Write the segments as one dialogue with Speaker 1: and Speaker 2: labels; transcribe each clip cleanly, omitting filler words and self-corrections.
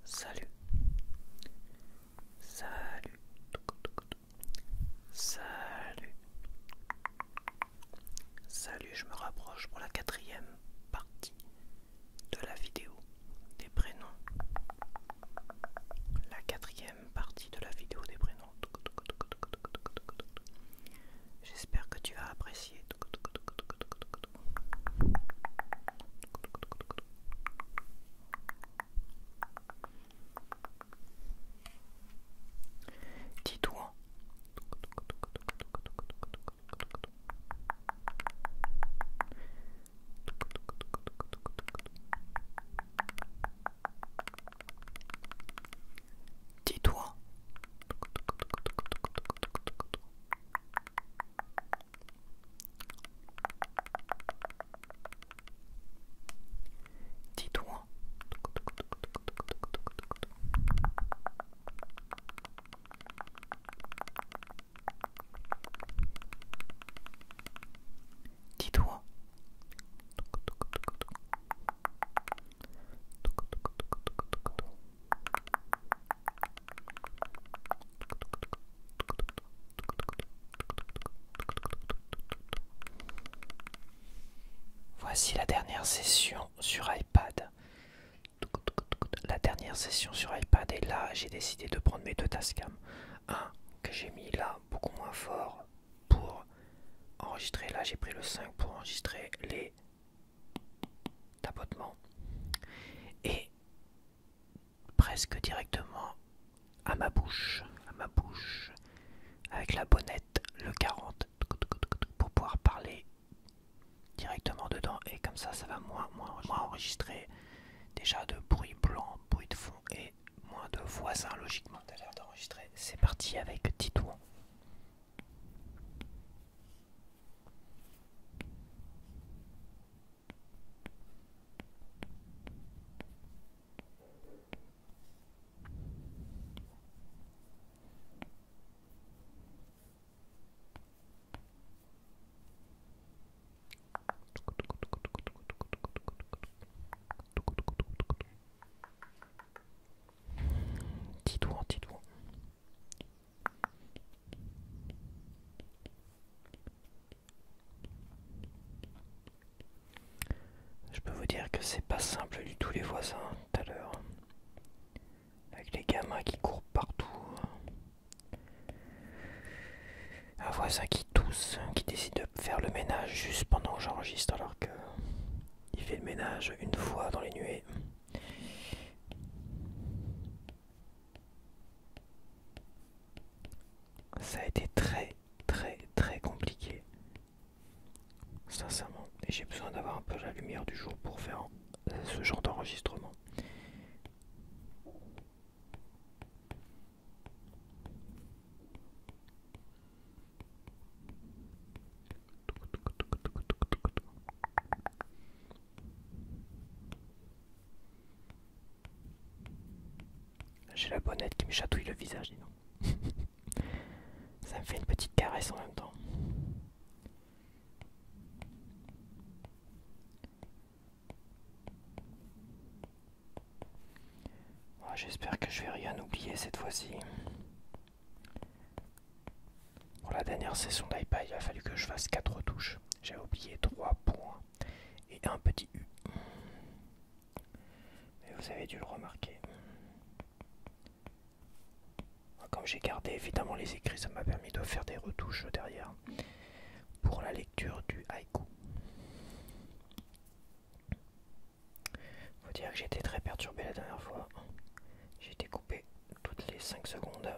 Speaker 1: Salut. Salut. Salut. Salut, je me rapproche pour la 4e partie de la vidéo des prénoms. La 4e partie de la vidéo des prénoms. J'espère que tu as apprécié. Titouan. Titouan. Titouan. Titouan. Voici la dernière session sur iPad. La dernière session sur iPad, et là j'ai décidé de prendre mes deux Tascam. Un que j'ai mis là beaucoup moins fort pour enregistrer. Là j'ai pris le 5 pour enregistrer les tapotements. Et presque directement à ma bouche, avec la bonnette, le 40, pour pouvoir parler directement dedans. Et comme ça va moins enregistrer déjà de bruit blanc, bruit de fond et moins de voisins logiquement. T'as l'air d'enregistrer. C'est parti avec Titouan. Titouan, Titouan. Je peux vous dire que c'est pas simple du tout les voisins tout à l'heure. Avec les gamins qui courent partout. Un voisin qui tousse, qui décide de faire le ménage juste pendant que j'enregistre alors que il fait le ménage une fois dans les nuées. Ça a été très compliqué. Sincèrement. Et j'ai besoin d'avoir un peu la lumière du jour pour faire ce genre d'enregistrement. J'ai la bonnette qui me chatouille le visage, dis donc. Ça me fait une petite caresse en même temps. J'espère que je vais rien oublier cette fois-ci. Pour la dernière session d'iPad, il a fallu que je fasse 4 retouches. J'ai oublié 3 points et un petit U. Mais vous avez dû le remarquer. Comme j'ai gardé évidemment les écrits, ça m'a permis de faire des retouches derrière pour la lecture du haïku. Faut dire que j'étais très perturbé la dernière fois. J'ai été coupé toutes les 5 secondes.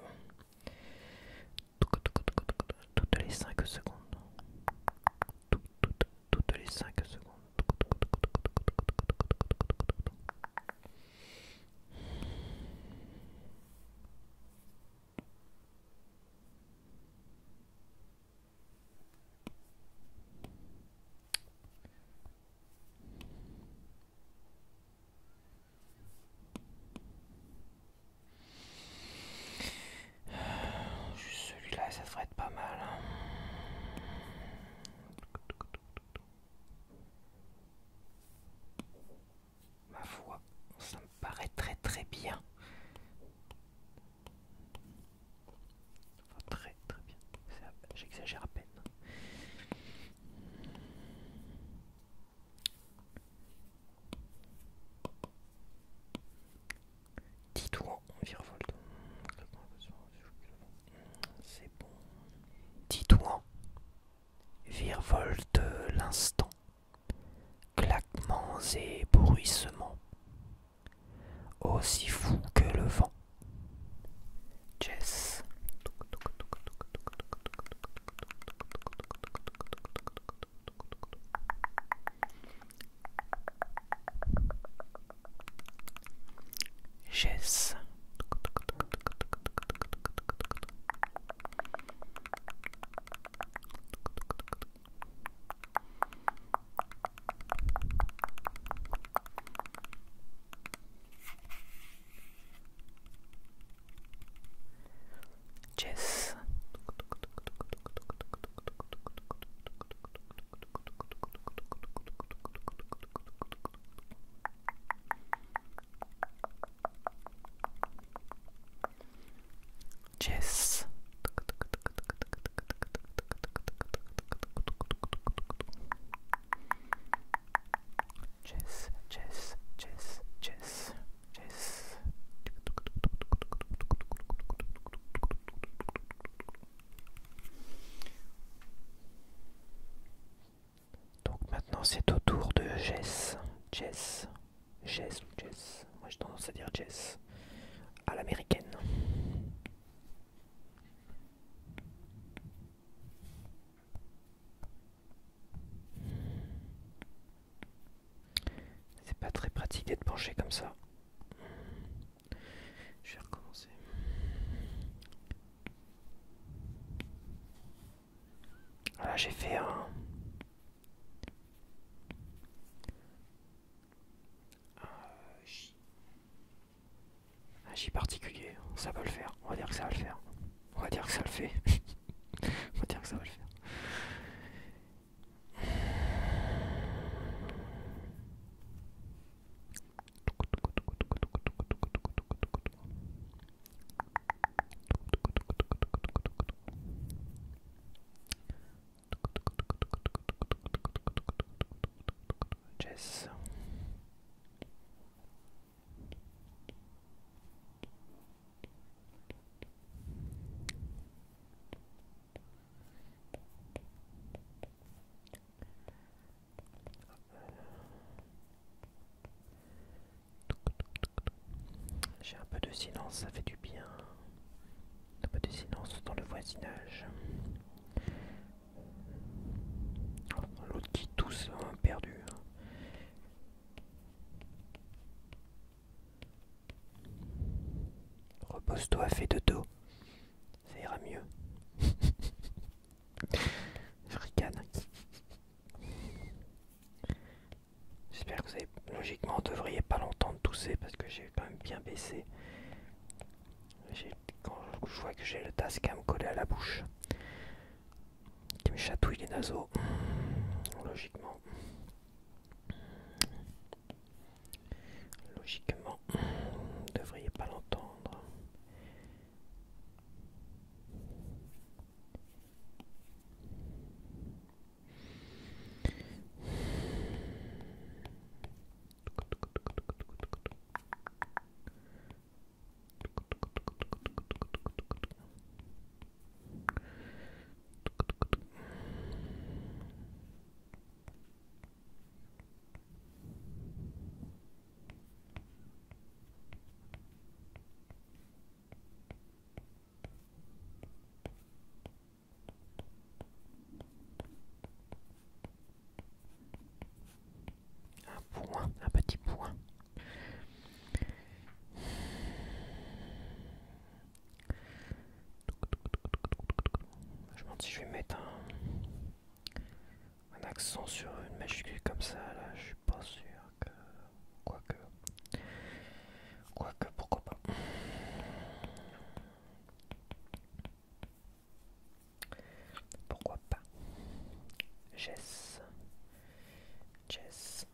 Speaker 1: Toutes les 5 secondes. Toutes les 5 secondes. l'instant, claquements et bruissements, aussi fous que le vent. Jess. Jess. Jess. Jess. Jess, Jess, Jess, Jess, Jess. Donc maintenant c'est au tour de Jess. Jess. Jess ou Jess. Moi j'ai tendance à dire Jess. À l'américaine. C'est pas très pratique d'être penché comme ça. Je vais recommencer. Voilà, j'ai fait un J particulier. Ça peut le faire. On va dire que ça va le faire. On va dire que ça le fait. On va dire que ça va le faire. Jess. J'ai un peu de silence, ça fait du bien. Un peu de silence dans le voisinage. L'autre qui tousse, hein, perdu. Repose-toi, fais de dos. Ça ira mieux. Je ricane. J'espère que vous avez... Logiquement, vous devriez pas l'entendre tousser parce que j'ai quand même bien baissé. Quand je vois que j'ai le Tascam collé à la bouche, qui me chatouille les naseaux, logiquement, vous ne devriez pas l'entendre. Un petit point. Je me demande si je vais mettre un accent sur une majuscule comme ça, là, je suis pas sûr que... Quoique, pourquoi pas. Pourquoi pas. Jess. Jess.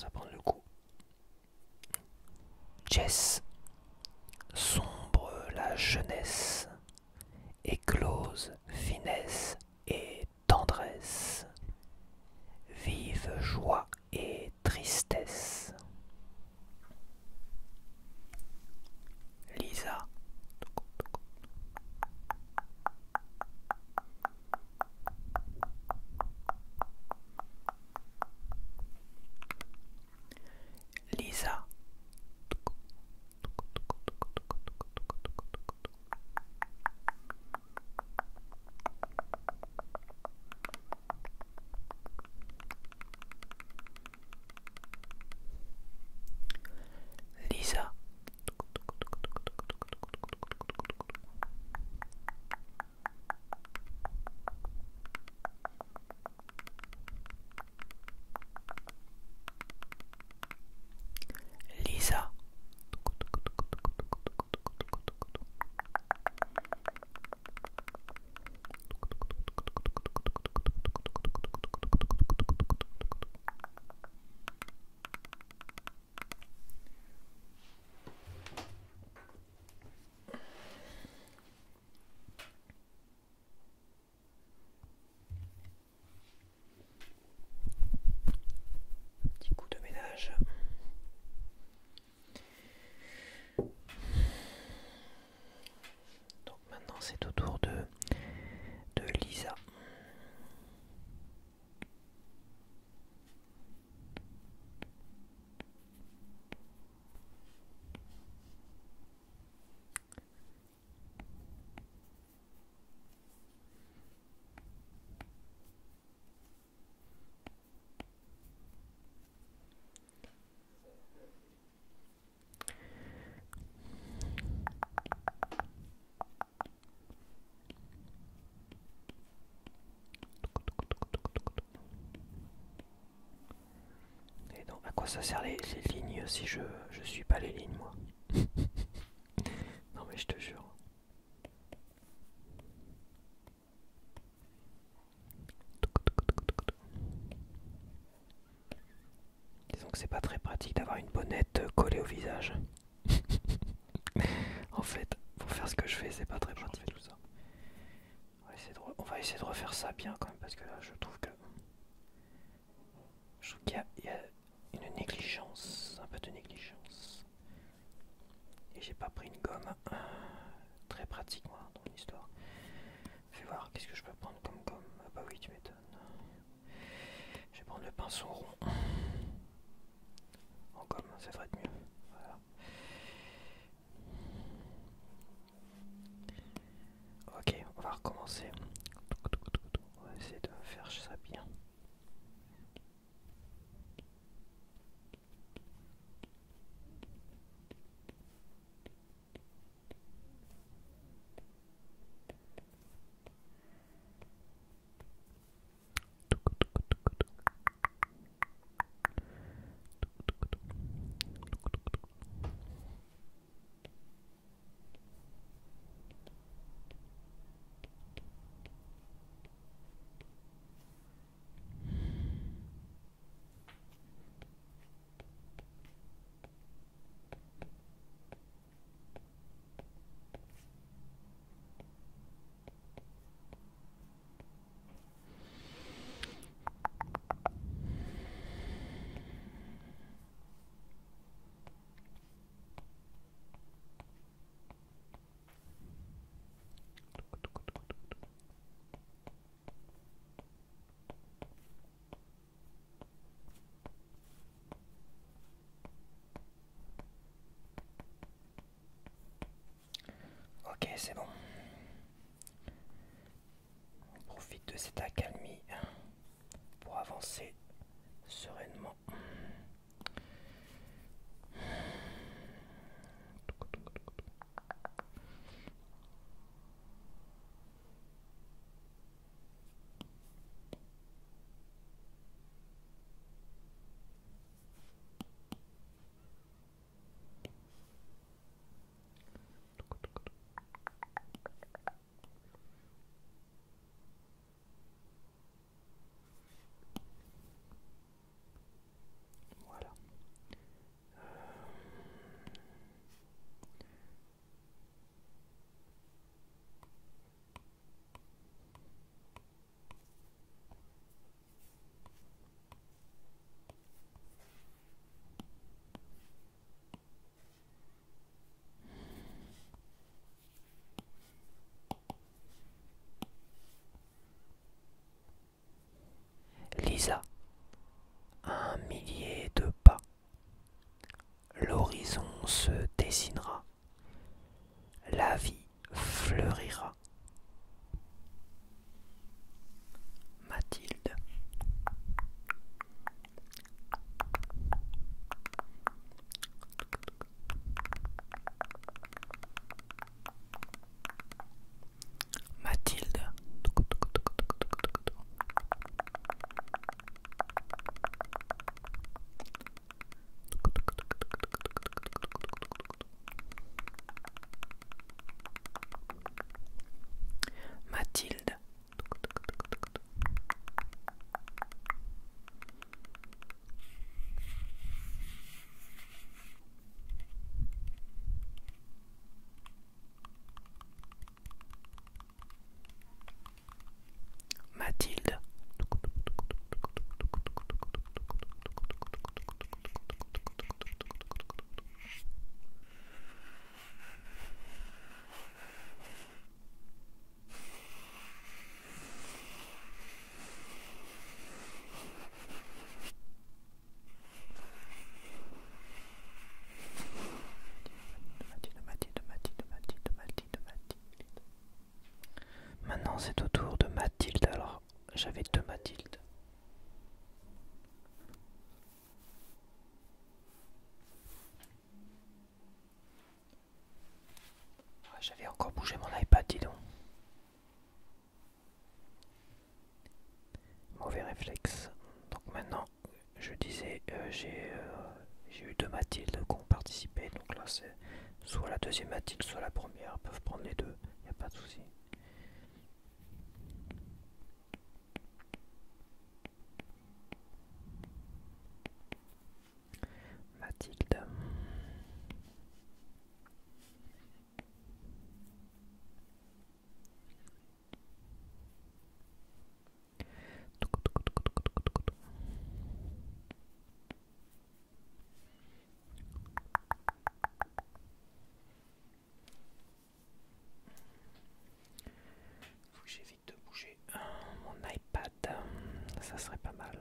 Speaker 1: commence à prendre le coup. Jess, sombre la jeunesse, éclose finesse et tendresse, vive joie et tristesse. Lisa, Lisa, Lisa, Lisa, petit coup de ménage. Donc maintenant c'est au tour de Lisa. Et donc à quoi ça sert les lignes si je suis pas les lignes moi? Non mais je te jure. Disons que c'est pas très pratique d'avoir une bonnette collée au visage. En fait, pour faire ce que je fais, c'est pas très pratique tout ça. On va essayer de refaire ça bien quand même parce que là je trouve qu'il y a une négligence, un peu de négligence. Et j'ai pas pris une gomme très pratique moi dans l'histoire. Fais voir, qu'est-ce que je peux prendre comme gomme? Ah bah oui, tu m'étonnes. Je vais prendre le pinceau rond. En gomme, ça devrait être mieux. Voilà. Ok, on va recommencer. On va essayer de faire ça bien. Ok, c'est bon. On profite de cette accalmie pour avancer sereinement. L'horizon se dessinera, la vie fleurira. Mathilde. Mathilde. Mathilde. Mathilde. Maintenant c'est au tour de Mathilde. Alors j'avais deux Mathilde. J'avais encore bougé mon iPad, dis donc. Mauvais réflexe. Donc maintenant, je disais, j'ai eu deux Mathilde qui ont participé. Donc là, c'est soit la deuxième Mathilde, soit la première. Ils peuvent prendre les deux, il n'y a pas de souci. Mathilde. Faut que j'évite de bouger mon iPad. Ça serait pas mal.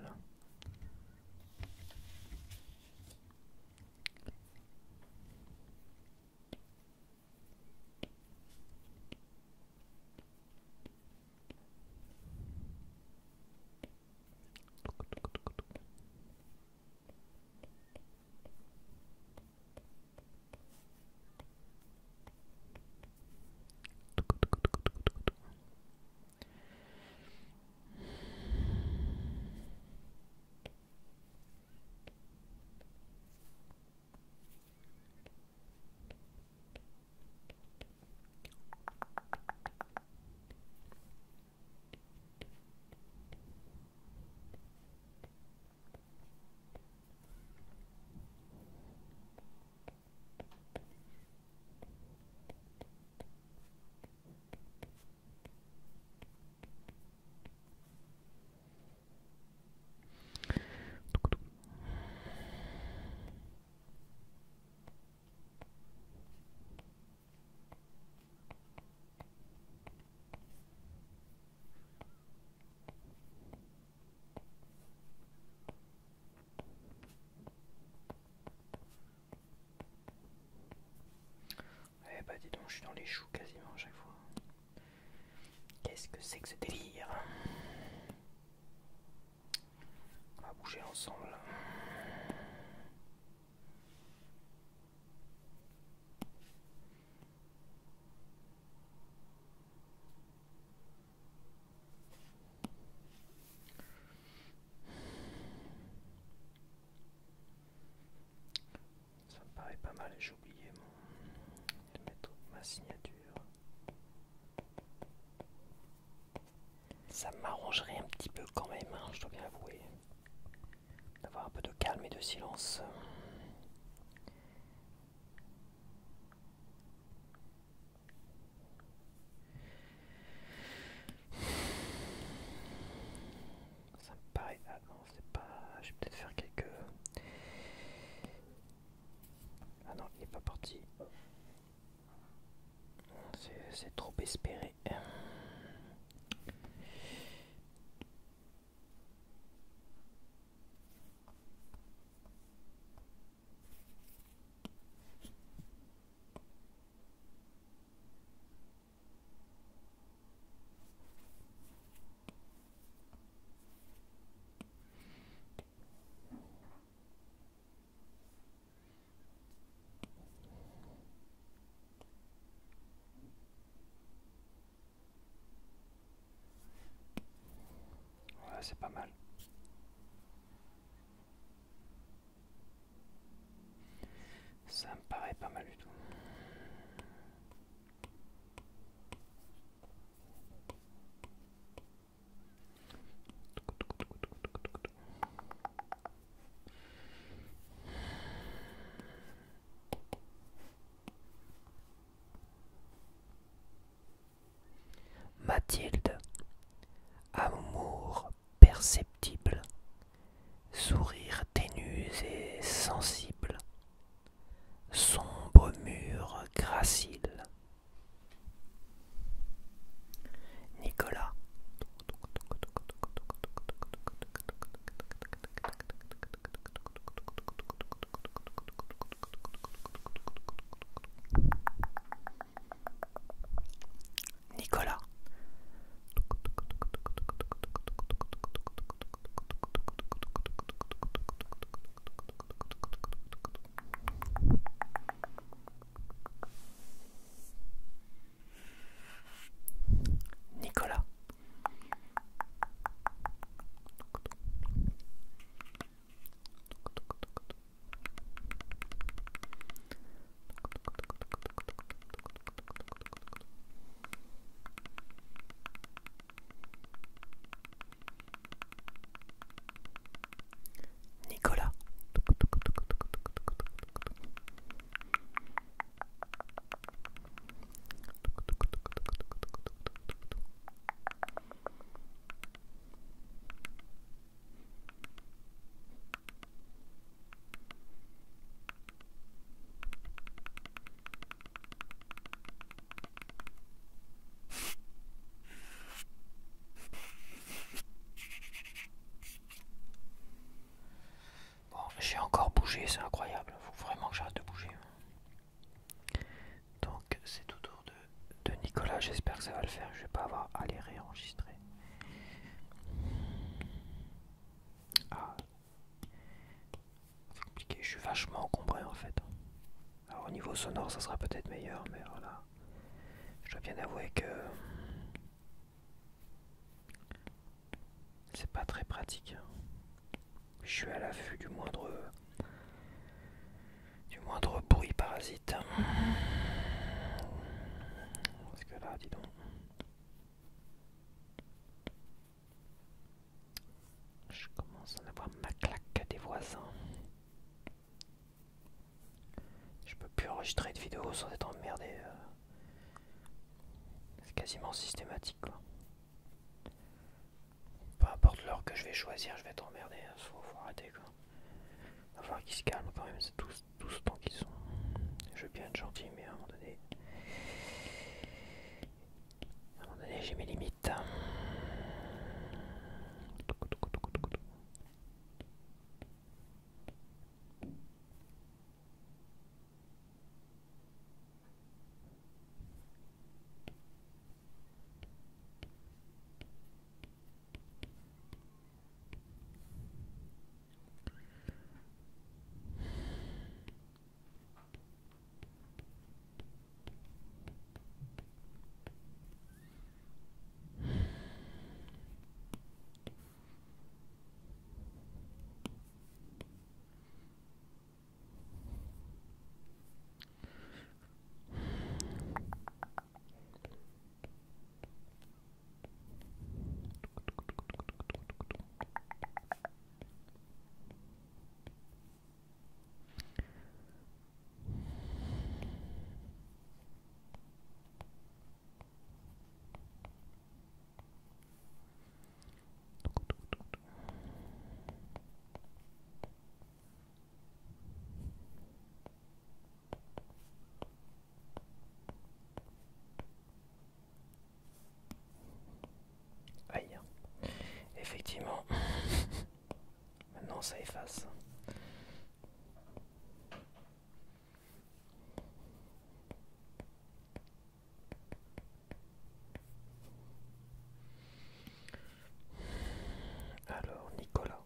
Speaker 1: Eh bah dis donc, je suis dans les choux quasiment à chaque fois. Qu'est-ce que c'est que ce délire? On va bouger ensemble. Ça me paraît pas mal, j'ai oublié de mettre ma signature. Ça m'arrangerait un petit peu quand même, hein, je dois bien avouer. D'avoir un peu de calme et de silence. Ça me paraît... Ah non, c'est pas... Je vais peut-être faire quelques... Ah non, il est pas parti. C'est trop espéré. au niveau sonore ça sera peut-être meilleur, mais voilà. Je dois bien avouer que c'est pas très pratique. Je suis à l'affût du moindre bruit parasite. Parce que là, dis donc. Je commence à en avoir ma claque des voisins. Je peux plus enregistrer de vidéos sans être emmerdé. C'est quasiment systématique quoi. Peu importe l'heure que je vais choisir, je vais être emmerdé. Faut arrêter quoi. Il va falloir qu'ils se calment quand même, c'est tous autant qu'ils sont. Je veux bien être gentil, mais à un moment donné. J'ai mes limites. Aïe. Effectivement. Maintenant ça efface. Alors, Nicolas.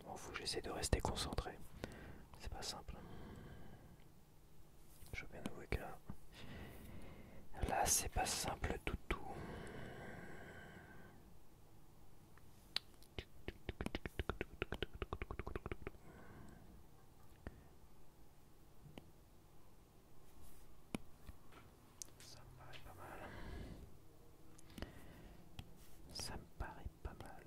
Speaker 1: Bon, faut que j'essaie de rester concentré. C'est pas simple. Je veux bien avouer que là c'est pas simple du tout. Ça me paraît pas mal. Ça me paraît pas mal.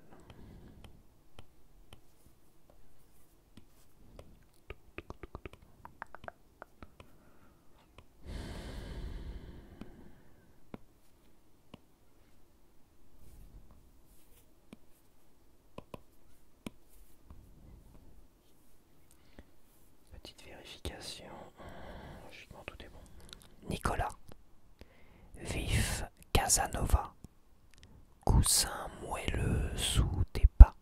Speaker 1: Petite vérification. Logiquement tout est bon. Nicolas. Vif Casanova. Coussin moelleux sous tes pas.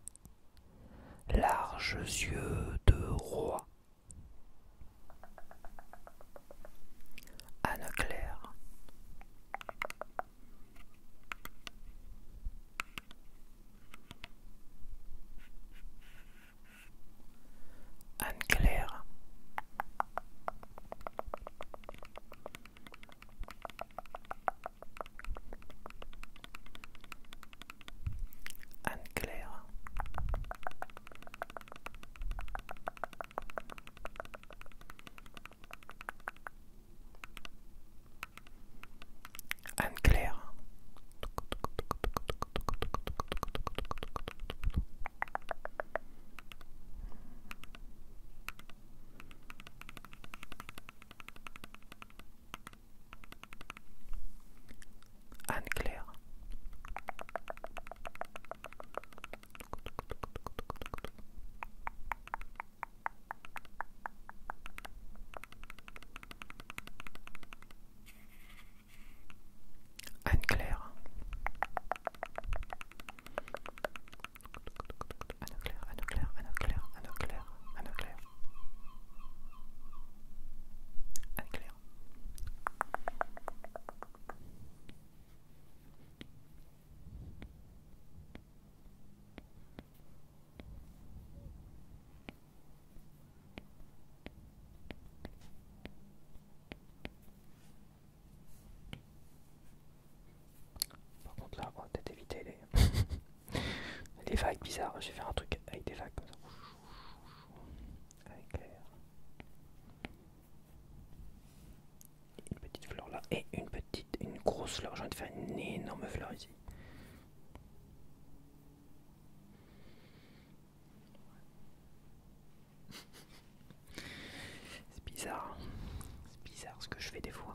Speaker 1: Larges yeux de roi. Anne-Claire. Anne-Claire. Anne-Claire. vagues bizarres. Je vais faire un truc avec des vagues comme ça. Avec l'air. Une petite fleur là et une grosse fleur. J'ai envie de faire une énorme fleur ici. C'est bizarre. C'est bizarre ce que je fais des fois.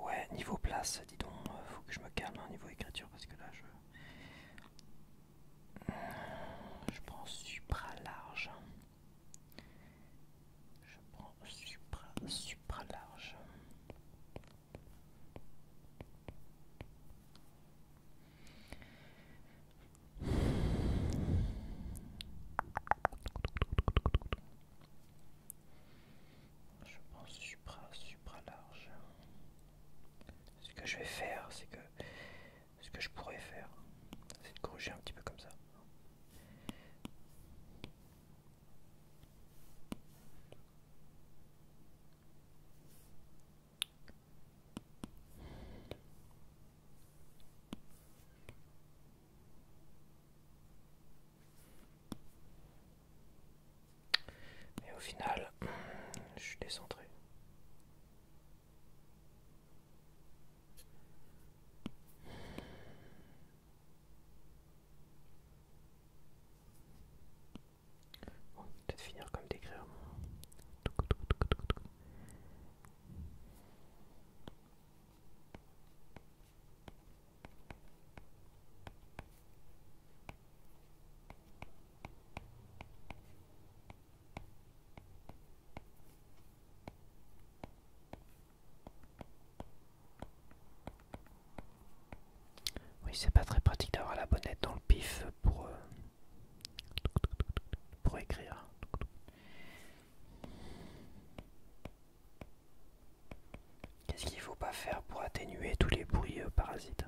Speaker 1: Ouais, niveau place, dis donc, faut que je me calme niveau écriture parce que là je prends supra large. Je prends supra large. Je prends supra large. Ce que je vais faire, c'est que ce que je pourrais faire, c'est de corriger un petit peu comme ça. Et au final, je suis décentré. Bon, peut-être finir comme d'écrire. Oui, c'est pas très pratique d'avoir la bonnette dans le pif pour écrire. Qu'est-ce qu'il faut pas faire pour atténuer tous les bruits parasites?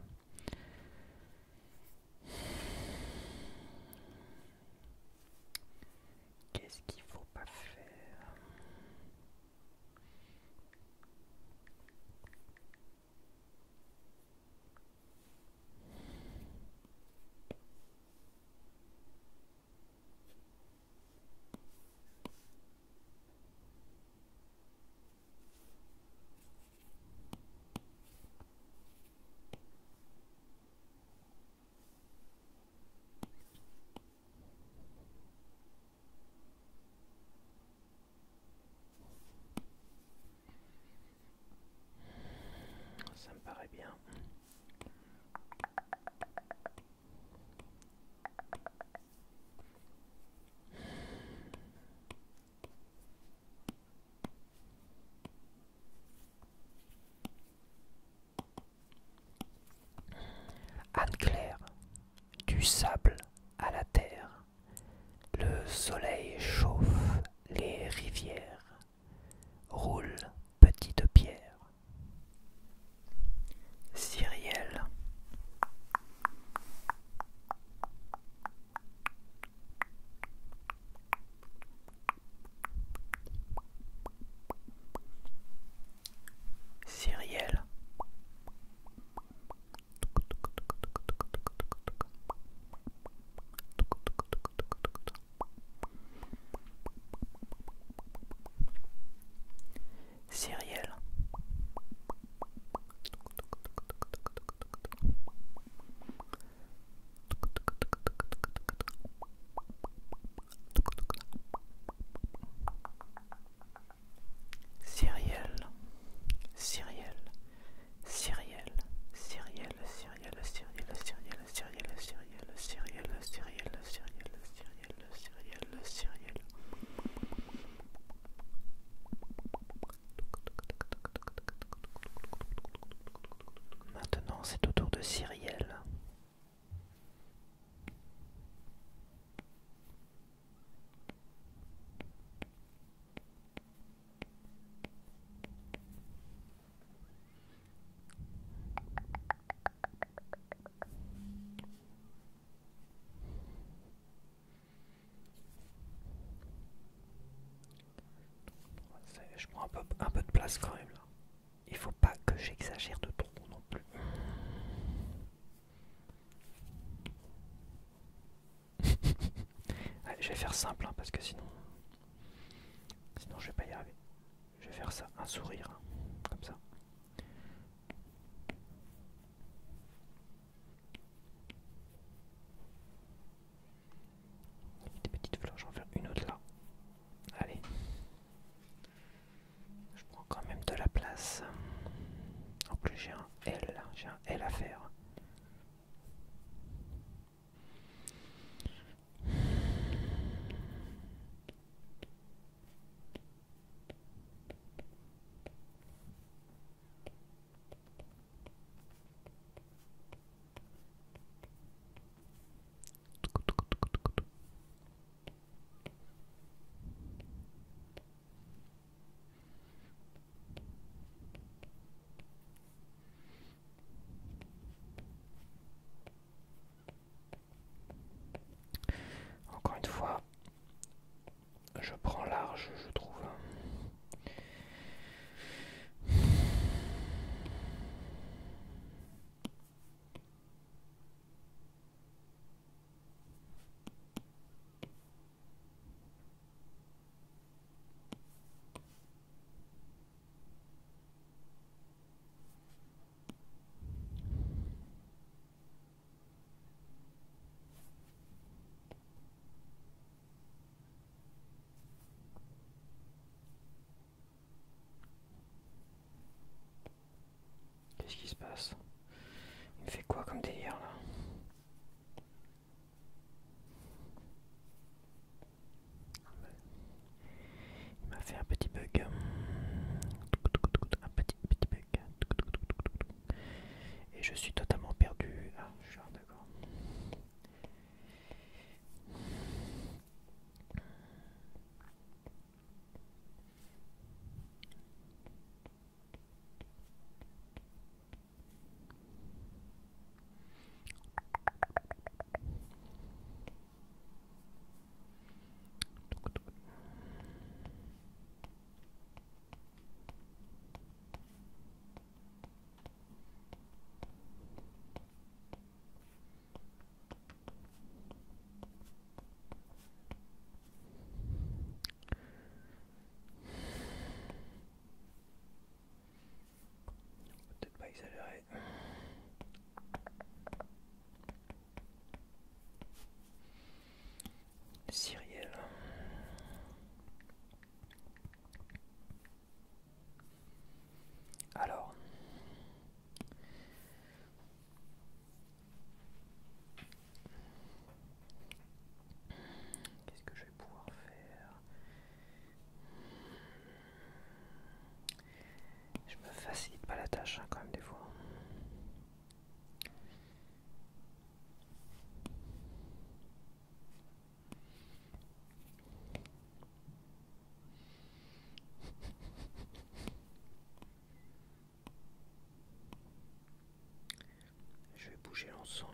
Speaker 1: Qu'est-ce qu'il faut pas faire? Ça me paraît bien. Anne-Claire, du sable à la terre, le soleil chauffe les rivières, roule petite pierre. Cyrielle, Cyrielle, passe quand même là. Il faut pas que j'exagère de trop non plus. Ouais, je vais faire simple hein, parce que sinon je vais pas y arriver. Je vais faire ça, un sourire, hein, comme ça. Des petites fleurs, j'en vais en faire une autre là. Allez. Je prends quand même de la place. En plus j'ai un L à faire. Encore une fois, je prends large, je trouve. Qu'est-ce qui se passe? Il me fait quoi comme délire là? Il m'a fait un petit bug. Un petit bug. Et je suis totalement perdu. Ah, je suis d'accord. Peut-être pas exagéré. Cyrielle. Alors. Qu'est-ce que je vais pouvoir faire? Je me facilite pas la tâche hein, quand même des fois. Je vais bouger l'ensemble.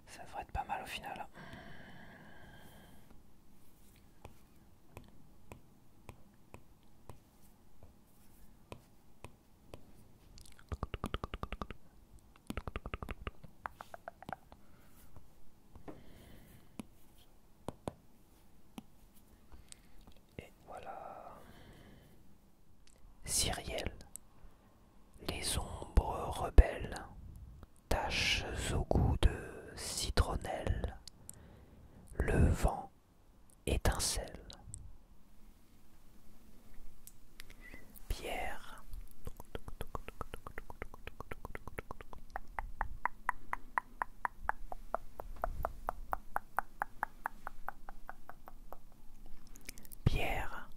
Speaker 1: Ça devrait être pas mal au final. Et voilà. Cyrielle. Les ombres rebelles. Taches au goût de citronnelle. Le vent étincelle. Pierre. Pierre.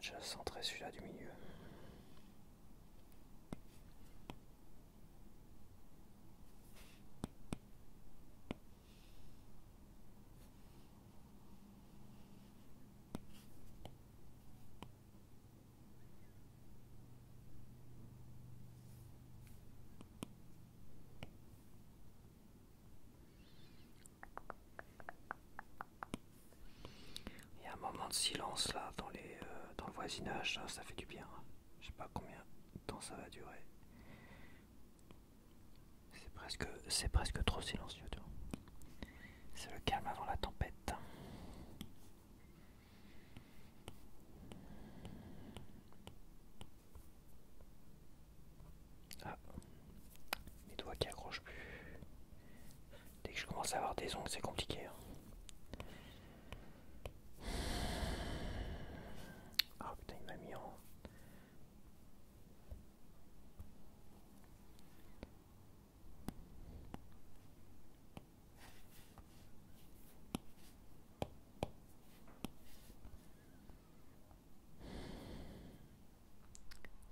Speaker 1: déjà centré celui-là du milieu. Il y a un moment de silence là dans le voisinage, ça fait du bien. Je sais pas combien de temps ça va durer. C'est presque trop silencieux. C'est le calme avant la tempête. Ah, mes doigts qui accrochent plus. Dès que je commence à avoir des ongles, c'est compliqué. Ah putain, il m'a mis en...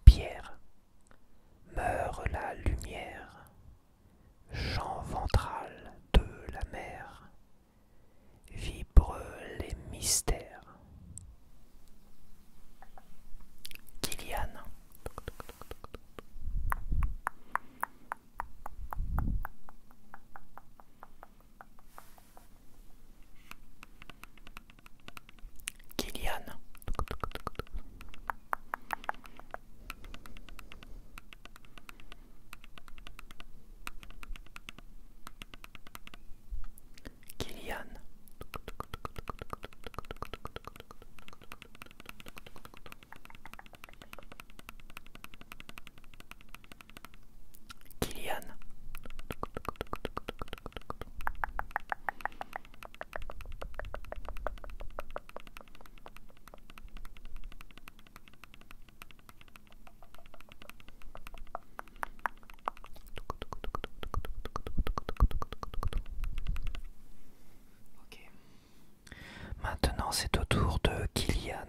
Speaker 1: Pierre, meurt la lumière, chant ventral de la mer, vibrent les mystères. Kilian. Kilian. Kilian. Kilian. Ok. Maintenant, c'est au tour de Kilian.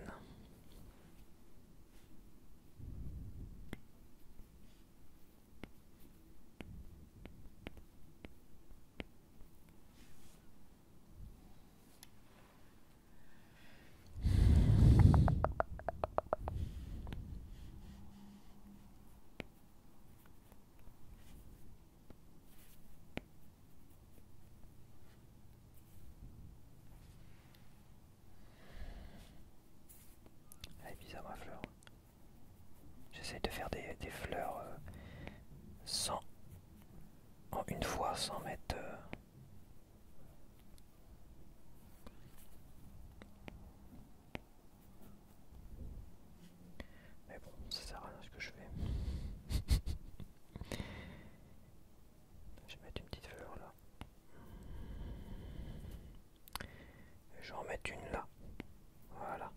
Speaker 1: Elle est bizarre ma fleur. J'essaie de faire des fleurs sans en une fois sans mettre mais bon, ça sert à rien ce que je fais. Je vais mettre une petite fleur là. Et je vais en mettre une là. Voilà.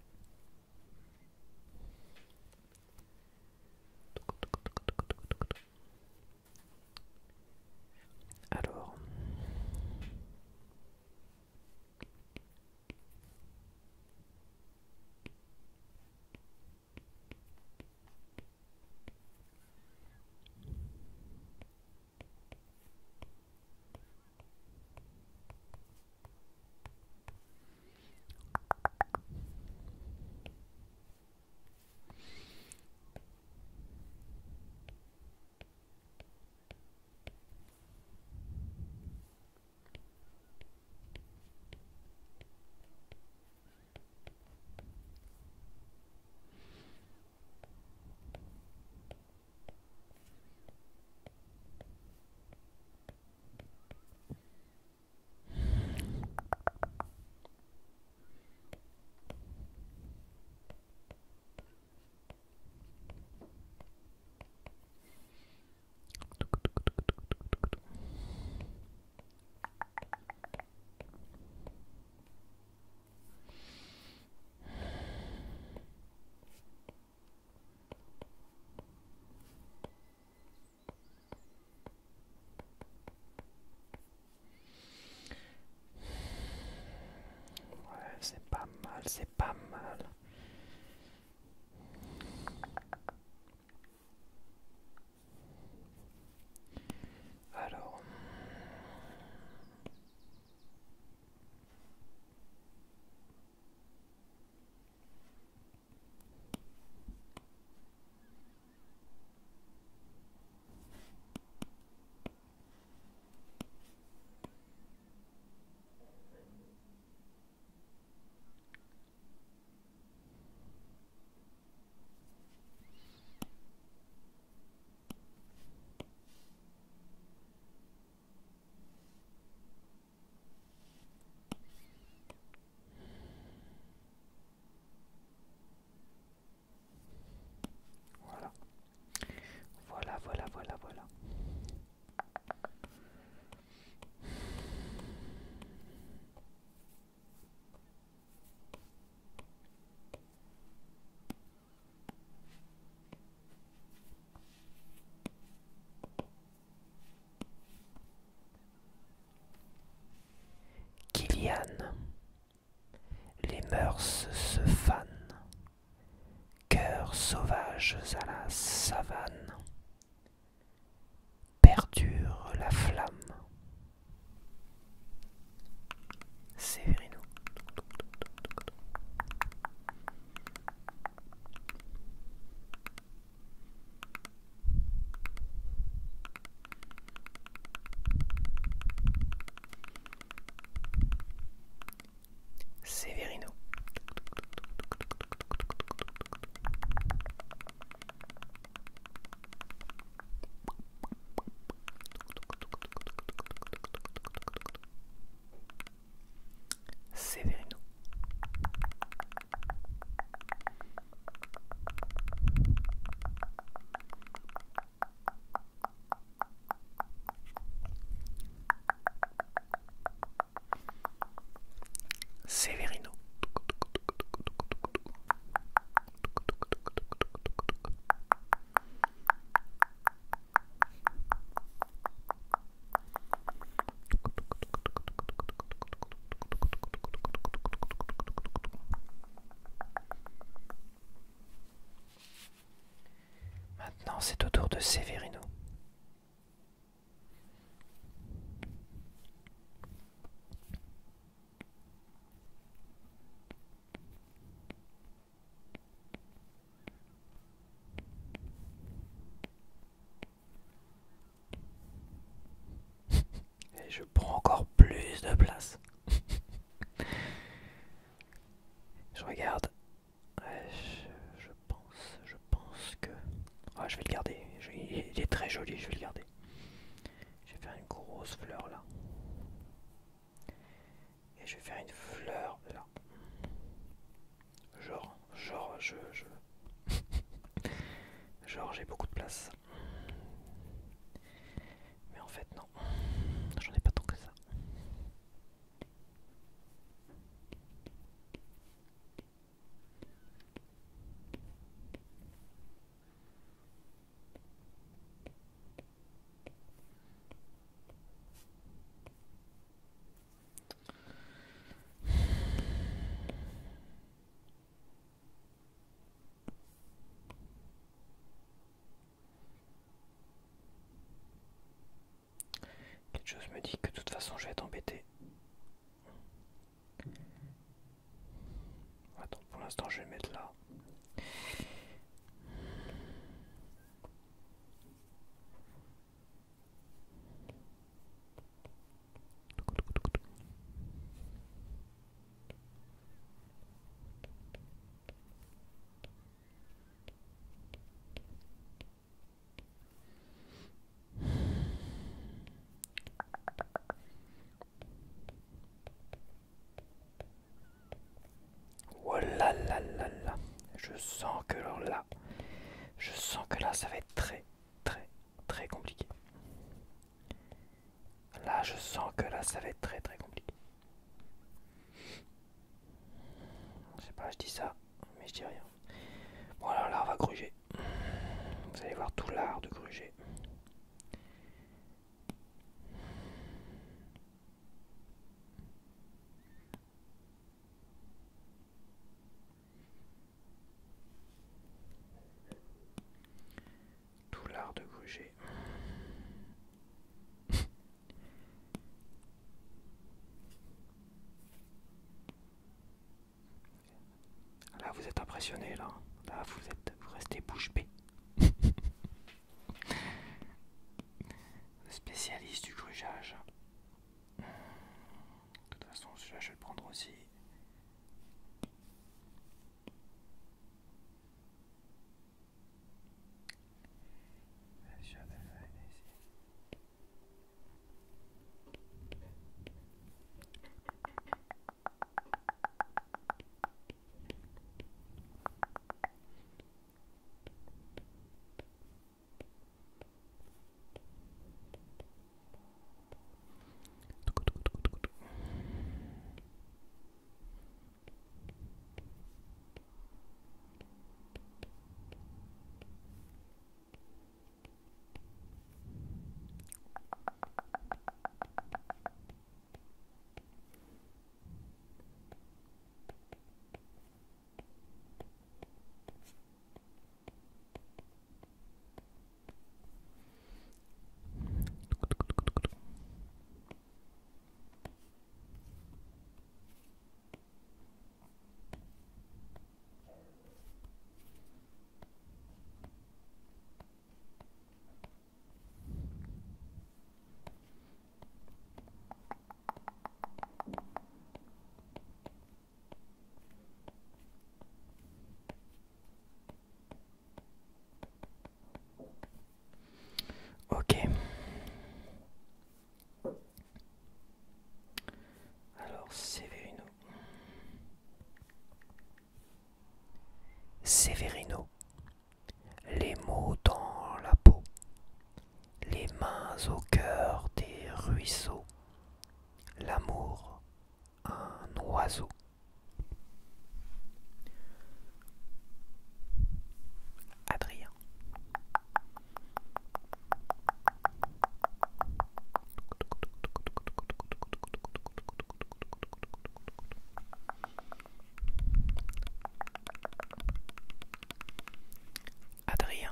Speaker 1: Alors, lianes, les mœurs se fanent, cœurs sauvages à la savane, perdure la flamme. Séverino. Séverino. Séverino. Séverino. Maintenant, c'est au tour de Séverino. Et je prends encore plus de place. Je regarde. Ouais, je pense que... Ah, je vais le garder. Il est très joli, je vais le garder. Je vais faire une grosse fleur là. Et je vais faire une fleur là. Genre, j'ai beaucoup de place. Mais en fait, non. J'en ai pas tant que ça. Quelque chose me dit que de toute façon, je vais être embêté. Attends, pour l'instant, je vais le mettre là. Oh là là là là. Je sens que là, ça va être très, très, très compliqué. Là, je sens que là, ça va être très, très compliqué. Je sais pas, je dis ça, mais je dis rien. Bon, alors là, on va gruger. Vous allez voir tout l'art de gruger. Tout l'art de gruger. Là, vous êtes impressionné, là. Là, vous restez bouche bée. Spécialiste du grugeage. De toute façon, celui-là, je vais le prendre aussi. Amour, un oiseau. Adrien. Adrien.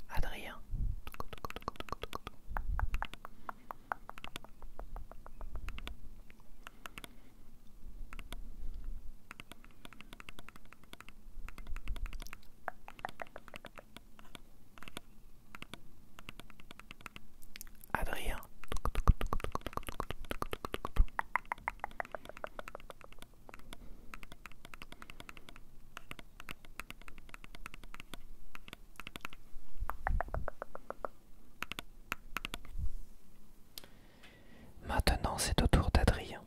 Speaker 1: Adrien. Adrien. Maintenant, c'est au tour d'Adrien.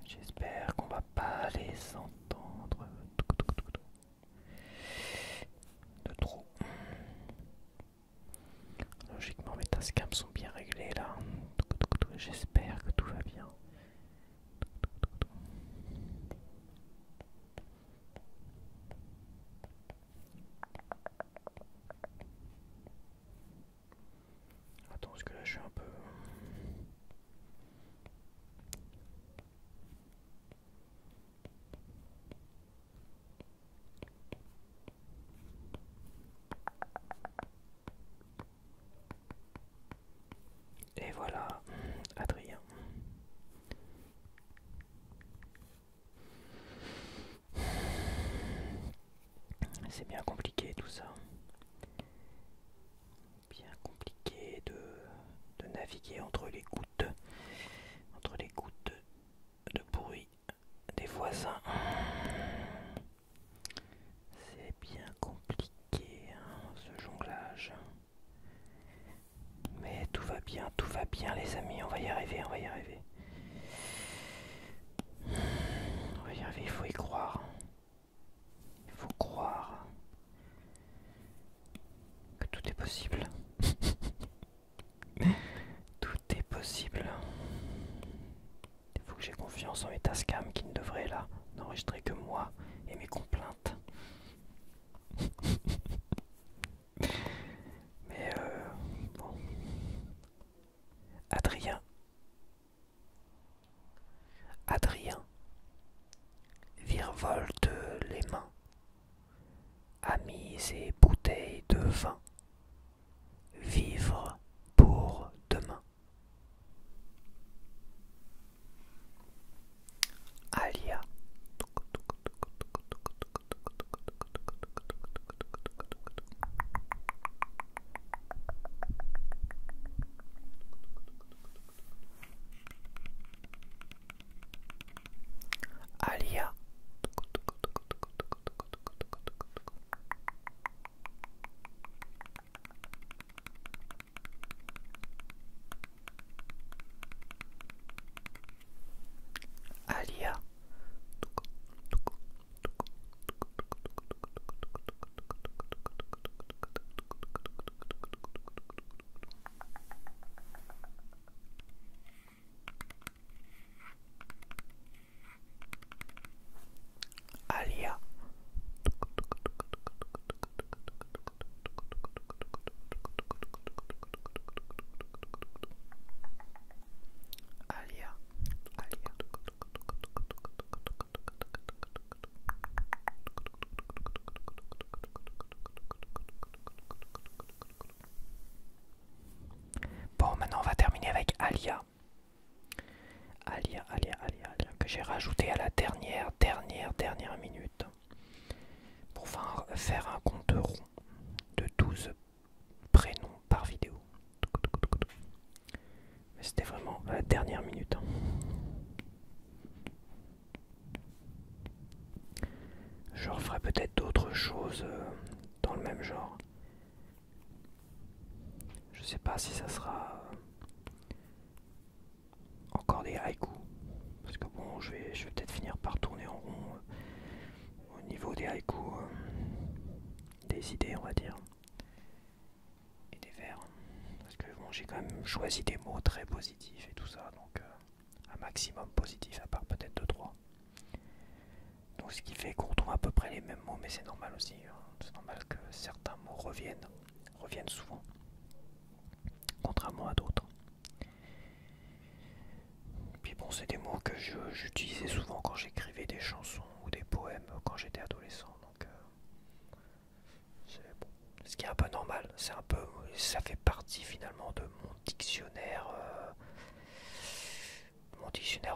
Speaker 1: J'espère qu'on va pas les entendre de trop. Logiquement, mes tascams sont bien réglés là. J'espère que tout va bien. Attends, parce que là je suis un peu... Et voilà, Adrien. C'est bien compliqué tout ça. Bien compliqué de naviguer entre les gouttes de bruit des voisins. C'est bien compliqué ce jonglage. Mais tout va bien les amis, on va y arriver, on va y arriver. On va y arriver, il faut y croire. Il faut croire que tout est possible. Tout est possible. Il faut que j'ai confiance en mes tascams qui ne devraient là n'enregistrer que moi et mes complaintes. Mais bon. Adrien. Adrien virevolte les mains. Amis et bouteilles de vin. Vivre pour demain. Alia. Alia. faire un compte rond de 12 prénoms par vidéo. Mais c'était vraiment à la dernière minute. Hein. Je referai peut-être d'autres choses dans le même genre. Je sais pas si ça sera encore des haïkus. Parce que bon, je vais peut-être finir par tourner en rond au niveau des haïkus, des idées, on va dire. Et des vers. Parce que bon, j'ai quand même choisi des mots très positifs et tout ça. Donc un maximum positif, à part peut-être 2-3. Donc ce qui fait qu'on retrouve à peu près les mêmes mots, mais c'est normal aussi. Hein. C'est normal que certains mots reviennent souvent. Contrairement à d'autres. Puis bon, c'est des mots que j'utilisais souvent quand j'écrivais des chansons ou des poèmes quand j'étais adolescent. Donc c'est bon. Ce qui est un peu normal. Ça fait partie finalement de mon dictionnaire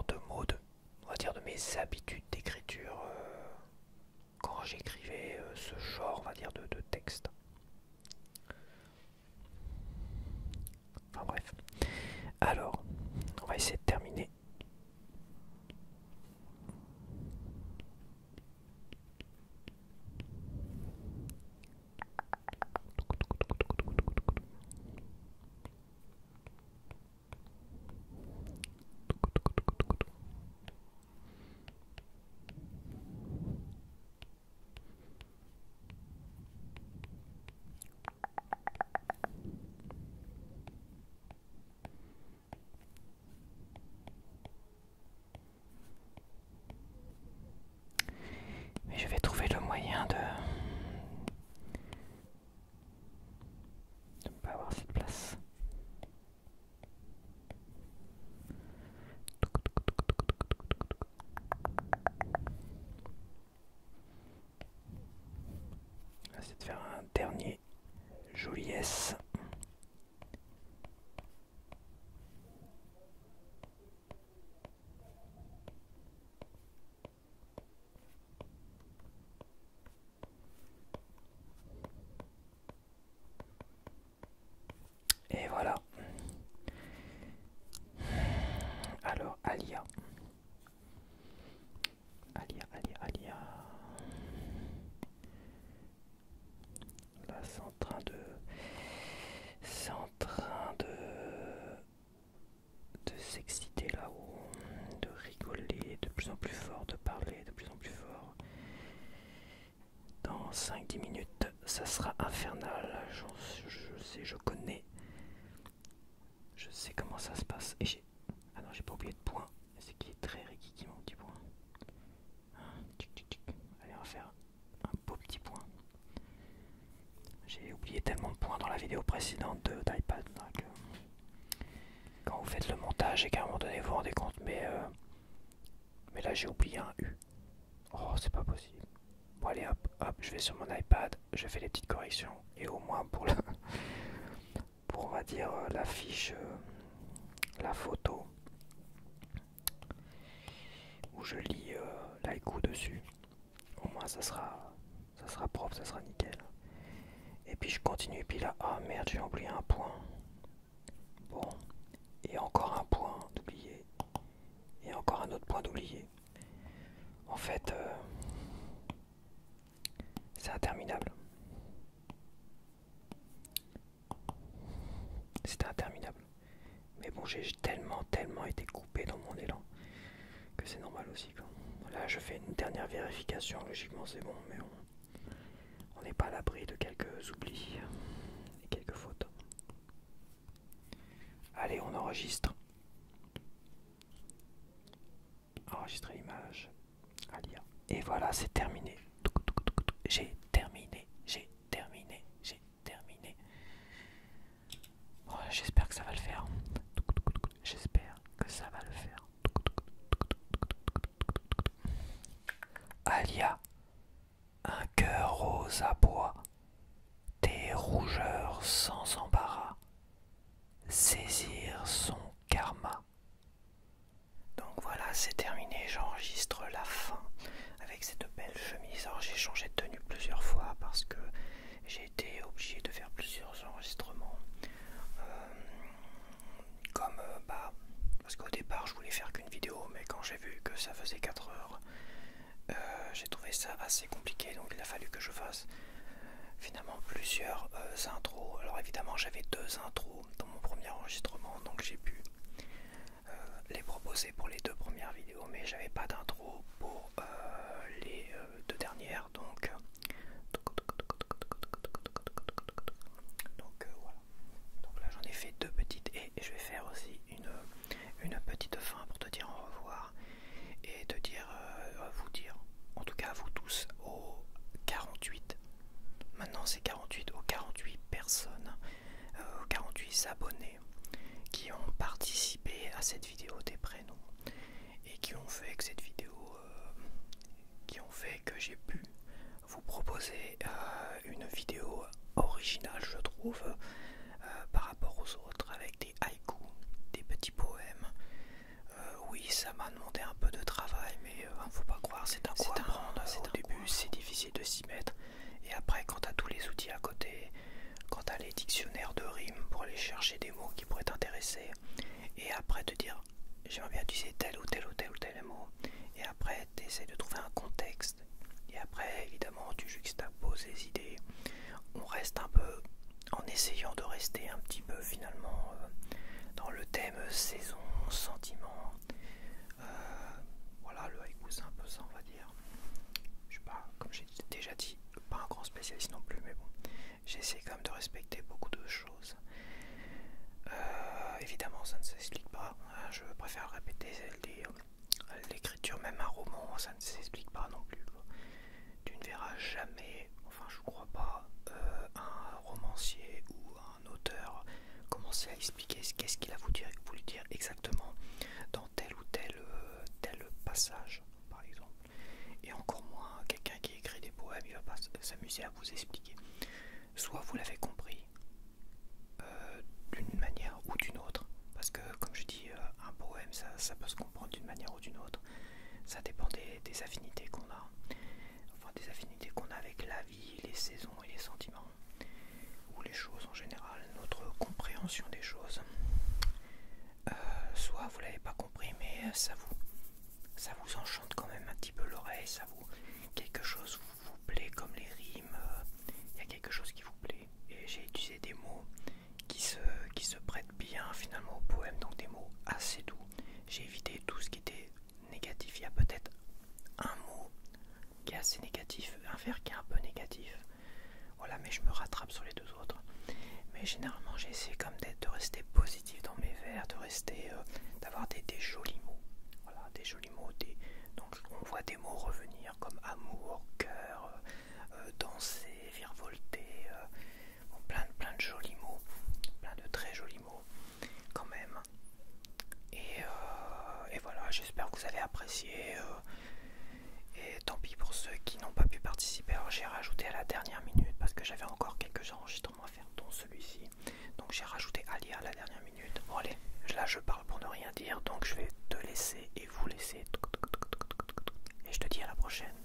Speaker 1: de mots, on va dire de mes habitudes d'écriture quand j'écrivais ce genre, on va dire, de texte. Enfin bref. Alors, on va essayer de terminer. Mais je vais trouver le moyen de ne pas avoir cette place. On va essayer de faire un dernier joli S. Et voilà. Alors, Alia. Alia. Là, c'est en train de s'exciter là-haut, de rigoler de plus en plus fort, de parler de plus en plus fort. Dans 5-10 minutes, ça sera infernal. Je sais, je connais. Je sais comment ça se passe. Et ah non, j'ai pas oublié de point. C'est qui est très rikiki mon petit point. Allez, on va faire un beau petit point. J'ai oublié tellement de points dans la vidéo précédente d'iPad. Quand vous faites le montage et qu'à un moment donné vous vous rendez compte, mais là j'ai oublié un U. Oh, c'est pas possible. Bon, allez, hop, je vais sur mon iPad, je fais les petites corrections. Et au moins pour on va dire, la fiche, la photo, où je lis l'haïku dessus, au moins ça sera propre, ça sera nickel. Et puis je continue, et puis là, ah oh merde, j'ai oublié un point. Bon, et encore un point d'oublier, et encore un autre point d'oublier. En fait, c'est interminable. C'était interminable. Mais bon, j'ai tellement été coupé dans mon élan que c'est normal aussi. Quoi. Là, je fais une dernière vérification. Logiquement, c'est bon, mais on n'est pas à l'abri de quelques oublis et quelques fautes. Allez, on enregistre. Enregistrer l'image. Alia. Et voilà, c'est terminé. J'ai terminé. Bon, j'espère que ça va le faire. J'espère que ça va le faire. Alia, un cœur rose à bois, des rougeurs sans embarras, saisir son karma. Donc voilà, c'est terminé, j'enregistre la fin avec cette belle chemise. Alors j'ai changé de tenue plusieurs fois parce que plusieurs intros. Alors évidemment j'avais 2 intros dans mon premier enregistrement, donc j'ai pu les proposer pour les 2 premières vidéos, mais j'avais pas d'intro pour les 2 dernières, donc voilà. Donc là j'en ai fait 2 petites et je vais faire aussi une petite fin pour te dire au revoir et te dire, vous dire, en tout cas à vous tous, aux 48, maintenant c'est 48, aux 48 personnes, aux 48 abonnés qui ont participé à cette vidéo des prénoms et qui ont fait que cette vidéo, qui ont fait que j'ai pu vous proposer une vidéo originale, je trouve, par rapport aux autres, avec des haïkus, des petits poèmes. Oui, ça m'a demandé un peu de travail, mais faut pas croire, c'est un coup à prendre. Au début, c'est difficile de s'y mettre, et après, quand t'as tous les outils à côté, quand t'as les dictionnaires de rimes pour aller chercher des mots qui pourraient t'intéresser, et après te dire j'aimerais bien utiliser tel ou tel ou tel ou tel mot, et après tu essaies de trouver un contexte, et après évidemment tu juxtaposes les idées. On reste un peu, en essayant de rester un petit peu finalement dans le thème saison, sentiment. Voilà, le haïku c'est un peu ça, on va dire. Je suis pas, comme j'ai déjà dit, pas un grand spécialiste non plus, mais bon, j'essaie quand même de respecter beaucoup de choses. Évidemment ça ne s'explique pas, je préfère répéter l'écriture, même un roman ça ne s'explique pas non plus. Tu ne verras jamais, enfin je crois pas, un romancier ou un auteur commencer à expliquer qu'est-ce qu'il a voulu dire exactement dans tel ou tel passage par exemple. Et encore moins quelqu'un qui écrit des poèmes, il va pas s'amuser à vous expliquer. Soit vous l'avez compris d'une manière ou d'une autre, parce que comme je dis, un poème ça peut se comprendre d'une manière ou d'une autre, ça dépend des affinités qu'on a, enfin des affinités qu'on a avec la vie, les saisons et les sentiments, ou les choses en général, notre compréhension des choses. Soit vous l'avez pas compris, mais ça vous enchante quand même un petit peu l'oreille, quelque chose vous plaît, comme les rimes, il y a quelque chose qui vous plaît, et j'ai utilisé des mots qui se prêtent bien finalement au poème, donc des mots assez doux. J'ai évité tout ce qui était négatif. Il y a peut-être un mot qui est assez négatif, un vers qui est un peu négatif, voilà, mais je me rattrape sur les 2 autres. Mais généralement j'ai essayé comme de rester positif dans mes vers, de rester, d'avoir des jolis mots, voilà, des jolis mots, donc on voit des mots revenir comme amour, cœur, danser, virevolter, bon, plein de jolis mots, plein de très jolis mots quand même. Et voilà, j'espère que vous avez apprécié. Et tant pis pour ceux qui n'ont pas pu participer. Alors j'ai rajouté à la dernière minute parce que j'avais encore quelques enregistrements à faire, dont celui-ci. Donc j'ai rajouté Ali à la dernière minute. Bon allez, là je parle pour ne rien dire, donc je vais te laisser et vous laisser. Et je te dis à la prochaine.